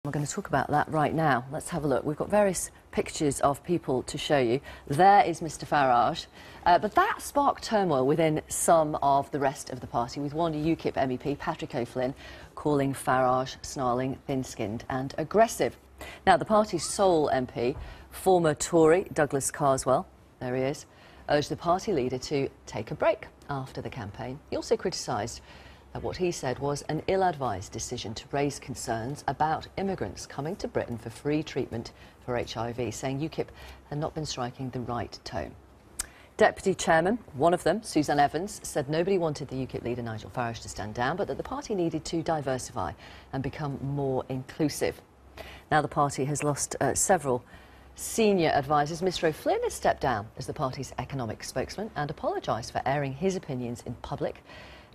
We're going to talk about that right now. Let's have a look. We've got various pictures of people to show you. There is Mr Farage. But that sparked turmoil within some of the rest of the party, with one UKIP MEP, Patrick O'Flynn, calling Farage snarling, thin-skinned and aggressive. Now, the party's sole MP, former Tory Douglas Carswell, there he is, urged the party leader to take a break after the campaign. He also criticised what he said was an ill-advised decision to raise concerns about immigrants coming to Britain for free treatment for HIV, saying UKIP had not been striking the right tone. Deputy Chairman, one of them, Suzanne Evans, said nobody wanted the UKIP leader Nigel Farage to stand down, but that the party needed to diversify and become more inclusive. Now the party has lost several senior advisers. Mr O'Flynn has stepped down as the party's economic spokesman and apologised for airing his opinions in public.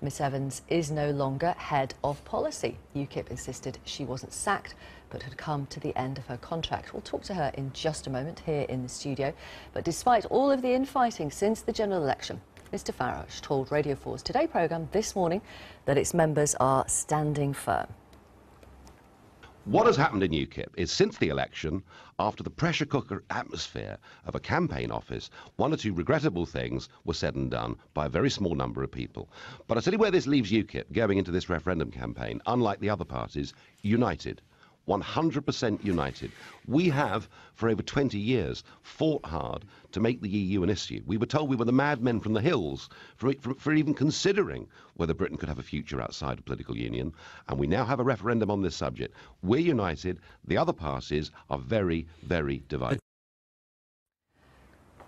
Miss Evans is no longer head of policy. UKIP insisted she wasn't sacked, but had come to the end of her contract. We'll talk to her in just a moment here in the studio. But despite all of the infighting since the general election, Mr Farage told Radio 4's Today programme this morning that its members are standing firm. What has happened in UKIP is since the election, after the pressure cooker atmosphere of a campaign office, one or two regrettable things were said and done by a very small number of people. But I tell you where this leaves UKIP going into this referendum campaign, unlike the other parties, united. 100% united. We have, for over 20 years, fought hard to make the EU an issue. We were told we were the madmen from the hills for even considering whether Britain could have a future outside of political union, and we now have a referendum on this subject. We're united. The other parties are very, very divided.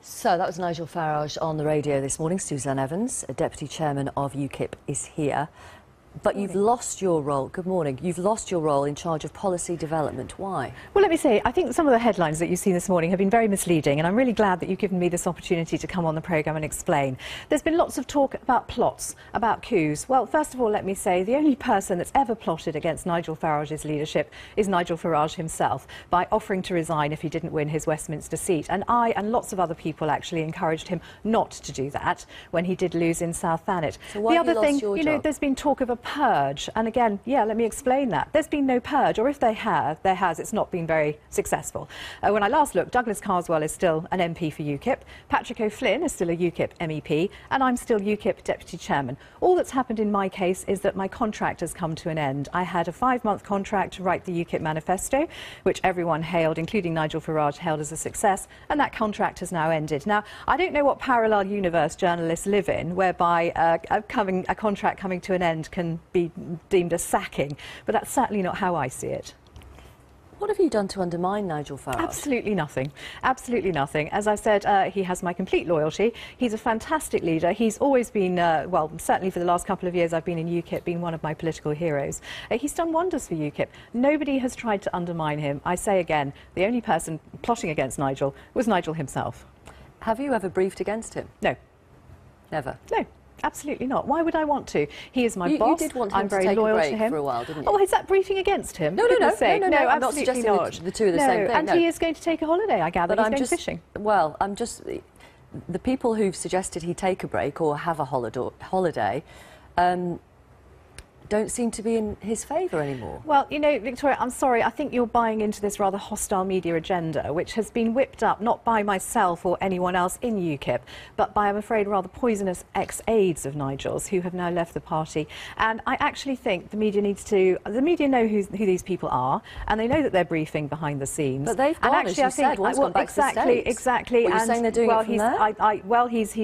So that was Nigel Farage on the radio this morning. Suzanne Evans, a deputy chairman of UKIP, is here. But you've lost your role. Good morning. You've lost your role in charge of policy development. Why? Well, let me say, I think some of the headlines that you've seen this morning have been very misleading, and I'm really glad that you've given me this opportunity to come on the programme and explain. There's been lots of talk about plots, about coups. Well, first of all, let me say, the only person that's ever plotted against Nigel Farage's leadership is Nigel Farage himself, by offering to resign if he didn't win his Westminster seat. And I and lots of other people actually encouraged him not to do that when he did lose in South Thanet. So why the other thing, you know, there's been talk of a purge, and again, yeah, let me explain that. There's been no purge, or if there has, it's not been very successful. When I last looked, Douglas Carswell is still an MP for UKIP, Patrick O'Flynn is still a UKIP MEP, and I'm still UKIP Deputy Chairman. All that's happened in my case is that my contract has come to an end. I had a 5-month contract to write the UKIP manifesto, which everyone hailed, including Nigel Farage, hailed as a success, and that contract has now ended. Now, I don't know what parallel universe journalists live in, whereby a contract coming to an end can be deemed a sacking, but that's certainly not how I see it. What have you done to undermine Nigel Farage? Absolutely nothing. Absolutely nothing. As I said, he has my complete loyalty. He's a fantastic leader. He's always been, well, certainly for the last couple of years I've been in UKIP, been one of my political heroes. He's done wonders for UKIP. Nobody has tried to undermine him. I say again, the only person plotting against Nigel was Nigel himself. Have you ever briefed against him? No. Never? No. Absolutely not. Why would I want to? He is my boss. You did want him I'm to very take loyal a break to him. for a while, didn't you? Oh, is that briefing against him? No, no, absolutely I'm not suggesting not. The two are the same thing. And no. he is going to take a holiday, I gather. He's going fishing. Well, the people who've suggested he take a break or have a holiday don't seem to be in his favour anymore. Well, you know, Victoria, I'm sorry, I think you're buying into this rather hostile media agenda, which has been whipped up not by myself or anyone else in UKIP, but by, I'm afraid, rather poisonous ex-aides of Nigel's who have now left the party. And I actually think the media know who these people are, and they know that they're briefing behind the scenes. But they've gone, as you said, one's gone back to the States. Exactly. Well, you're saying they're doing it from there? Well, he's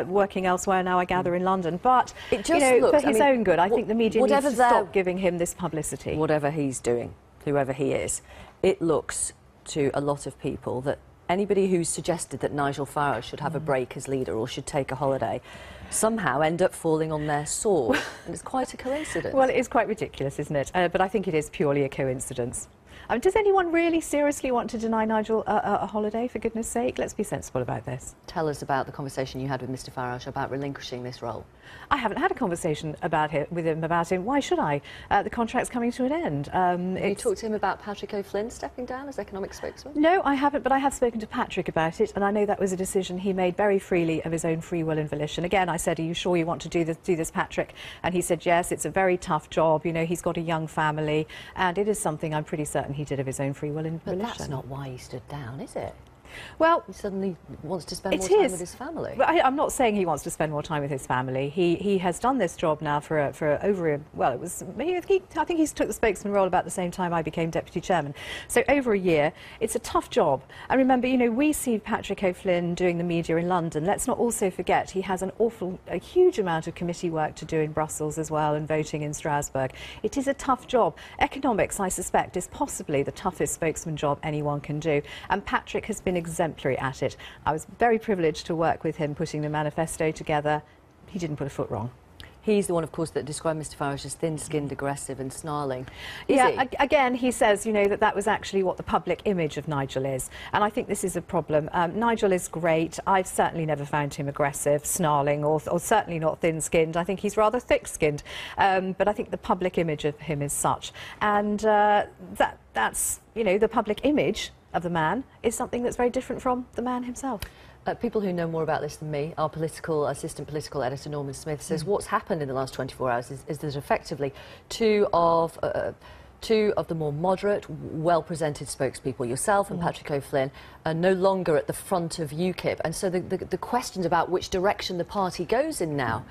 working elsewhere now, I gather, in London. But, it just for his own good, I think the media needs to stop giving him this publicity. Whatever he's doing, whoever he is, it looks to a lot of people that anybody who's suggested that Nigel Farage should have a break as leader or should take a holiday somehow end up falling on their sword. And it's quite a coincidence. Well, it is quite ridiculous, isn't it? But I think it is purely a coincidence. I mean, does anyone really seriously want to deny Nigel a holiday, for goodness sake? Let's be sensible about this. Tell us about the conversation you had with Mr Farage about relinquishing this role. I haven't had a conversation with him about him. Why should I? The contract's coming to an end. Have you talked to him about Patrick O'Flynn stepping down as economic spokesman? No, I haven't, but I have spoken to Patrick about it, and I know that was a decision he made very freely of his own free will and volition. Again, I said, are you sure you want to do this, Patrick? And he said, yes, it's a very tough job. You know, he's got a young family, and it is something I'm pretty certain he did of his own free will and volition. But that's not why he stood down, is it? Well, he suddenly wants to spend more time with his family. But I'm not saying he wants to spend more time with his family. He has done this job now for over a, well, it was, I think he took the spokesman role about the same time I became deputy chairman. So over a year. It's a tough job. And remember, you know, we see Patrick O'Flynn doing the media in London. Let's not also forget he has a huge amount of committee work to do in Brussels as well, and voting in Strasbourg. It is a tough job. Economics, I suspect, is possibly the toughest spokesman job anyone can do. And Patrick has been exemplary at it. I was very privileged to work with him putting the manifesto together. He didn't put a foot wrong. He's the one, of course, that described Mr Farage as thin-skinned, aggressive and snarling. Again, he says, you know, that was actually what the public image of Nigel is. And I think this is a problem. Nigel is great. I've certainly never found him aggressive, snarling, or certainly not thin-skinned. I think he's rather thick-skinned. But I think the public image of him is such. And that's, you know, the public image of the man is something that's very different from the man himself. People who know more about this than me, our assistant political editor Norman Smith says what's happened in the last 24 hours is that effectively two of the more moderate, well-presented spokespeople, yourself and Patrick O'Flynn, are no longer at the front of UKIP. And so the questions about which direction the party goes in now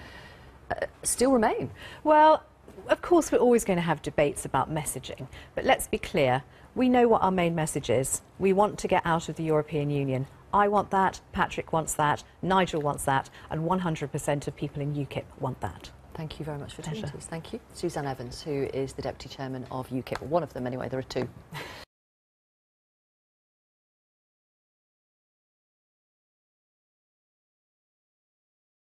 still remain. Well, of course, we're always going to have debates about messaging. But let's be clear. We know what our main message is. We want to get out of the European Union. I want that, Patrick wants that, Nigel wants that, and 100% of people in UKIP want that. Thank you very much for talking to us. Thank you. Suzanne Evans, who is the Deputy Chairman of UKIP. One of them, anyway, there are two.